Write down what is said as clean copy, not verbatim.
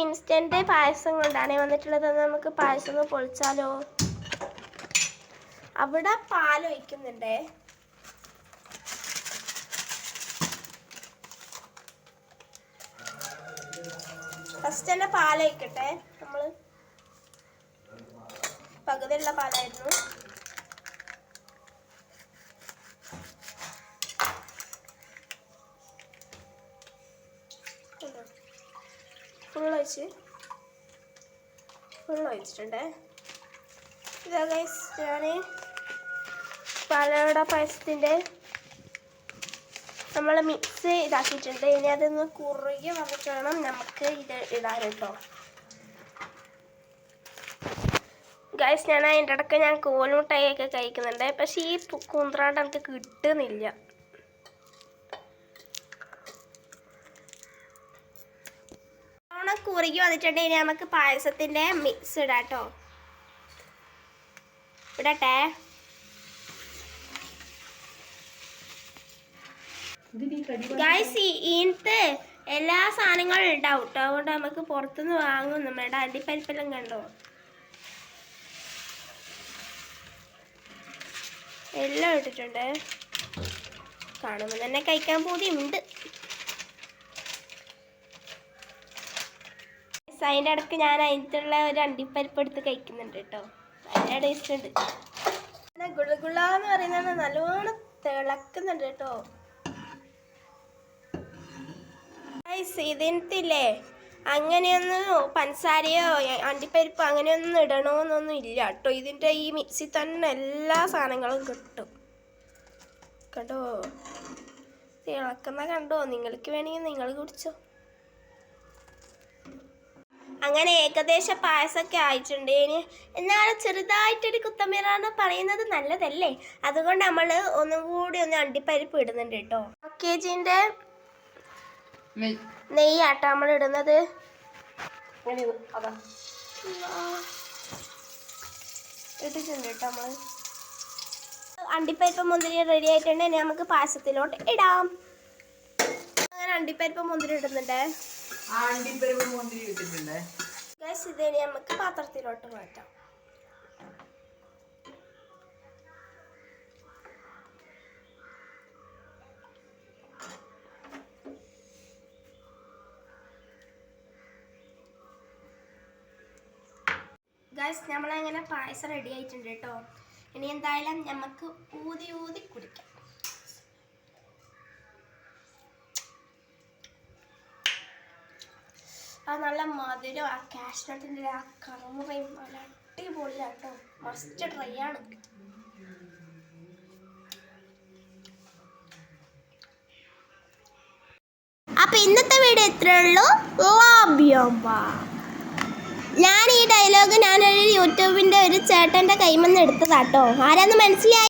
Instant പായസം കൊണ്ടാണ് വന്നിട്ടുള്ളത്. നമുക്ക് പായസം ഒന്ന് പൊളിച്ചാലോ. അവിടെ പാൽ ഒഴിക്കുന്നുണ്ടേ. ഫസ്റ്റ് തന്നെ പാൽ ഒഴിക്കട്ടെ. നമ്മള് പകുതിയുള്ള പാലായിരുന്നു. ഫുൾ ഒഴിച്ചിട്ടുണ്ടേ. ഇതാ ഗൈസ്, ഞാൻ പാലട പായസത്തിൻ്റെ നമ്മൾ മിക്സ് ഇതാക്കിയിട്ടുണ്ട്. ഇനി അതൊന്ന് കുറുകി വന്നിട്ട് വേണം നമുക്ക് ഇത് ഇടാൻ കേട്ടോ. ഗൈസ്, ഞാൻ അതിൻ്റെ ഇടയ്ക്ക് ഞാൻ കോലുമുട്ടായൊക്കെ കഴിക്കുന്നുണ്ട്. പക്ഷേ ഈ കൂന്ത്രാണ്ട് എനിക്ക് കിട്ടുന്നില്ല. കുറുകി വന്നിട്ടുണ്ടെങ്കിൽ നമുക്ക് പായസത്തിൻ്റെ മിക്സ് ഇടാം കേട്ടോ. ഇടട്ടെ. ഗൈസ്, ഇതിനകത്ത് എല്ലാ സാധനങ്ങളും ഉണ്ടാവും കേട്ടോ. അതുകൊണ്ട് നമുക്ക് പുറത്തുനിന്ന് വാങ്ങും. നമ്മുടെ അണ്ടിപ്പരിപ്പെല്ലാം കണ്ടോ, എല്ലാം ഇട്ടിട്ടുണ്ട്. കാണുമ്പോൾ തന്നെ കഴിക്കാൻ പൂതിയുണ്ട്. അതിൻ്റെ ഇടയ്ക്ക് ഞാൻ അതിനുള്ള ഒരു അണ്ടിപ്പരിപ്പ് എടുത്ത് കഴിക്കുന്നുണ്ട് കേട്ടോ. നല്ല ടേസ്റ്റ് ഉണ്ട്. ഗുളഗുളാന്ന് പറയുന്നത് നല്ലോണം തിളക്കുന്നുണ്ട് കേട്ടോ. ഇതിനത്തില്ലേ അങ്ങനെയൊന്നും പഞ്ചസാരയോ അണ്ടിപ്പരിപ്പോ അങ്ങനെയൊന്നും ഇടണമെന്നൊന്നും ഇല്ല കേട്ടോ. ഇതിൻ്റെ ഈ മിക്സി തന്നെ എല്ലാ സാധനങ്ങളും കിട്ടും കേട്ടോ. തിളക്കുന്ന കണ്ടോ? നിങ്ങൾക്ക് വേണമെങ്കിൽ നിങ്ങൾ കുടിച്ചോ. അങ്ങനെ ഏകദേശം പായസമൊക്കെ ആയിട്ടുണ്ട്. ഇനി എന്നാലും ചെറുതായിട്ടൊരു കുത്തമ്പീറാണ് പറയുന്നത് നല്ലതല്ലേ. അതുകൊണ്ട് നമ്മൾ ഒന്നും കൂടി ഒന്ന് അണ്ടിപ്പരിപ്പ് ഇടുന്നുണ്ട് കേട്ടോ. KGൻ്റെ നെയ്യാട്ടോ നമ്മൾ ഇടുന്നത്. ഇട്ടിട്ടുണ്ട് കേട്ടോ. നമ്മൾ അണ്ടിപ്പരിപ്പ് മുന്തിരി റെഡി ആയിട്ടുണ്ട്. ഇനി നമുക്ക് പായസത്തിലോട്ട് ഇടാം. അങ്ങനെ അണ്ടിപ്പരിപ്പ് മുന്തിരി ഇടുന്നുണ്ട്. ഗൈസ്, ഇതിനി നമുക്ക് പാത്രത്തിലോട്ട് മാറ്റാം. ഗൈസ്, നമ്മളങ്ങനെ പായസം റെഡി ആയിട്ടുണ്ട് കേട്ടോ. ഇനി എന്തായാലും നമുക്ക് ഊതി ഊതി കുടിക്കാം. അത് നല്ല മധുരം, ആ കാഷ്നട്ടിൻ്റെ ആ കറുമുറയും നല്ല അടിപൊളിയാട്ടോ. മസ്റ്റ് ട്രൈ ആണ്. അപ്പൊ ഇന്നത്തെ വീഡിയോ ഇത്രയുള്ളൂ. ഞാൻ ഈ ഡയലോഗ് ഞാനൊരു യൂട്യൂബിൻ്റെ ഒരു ചേട്ടൻ്റെ കൈമെന്ന് എടുത്തതാട്ടോ. ആരാന്ന് മനസ്സിലായി?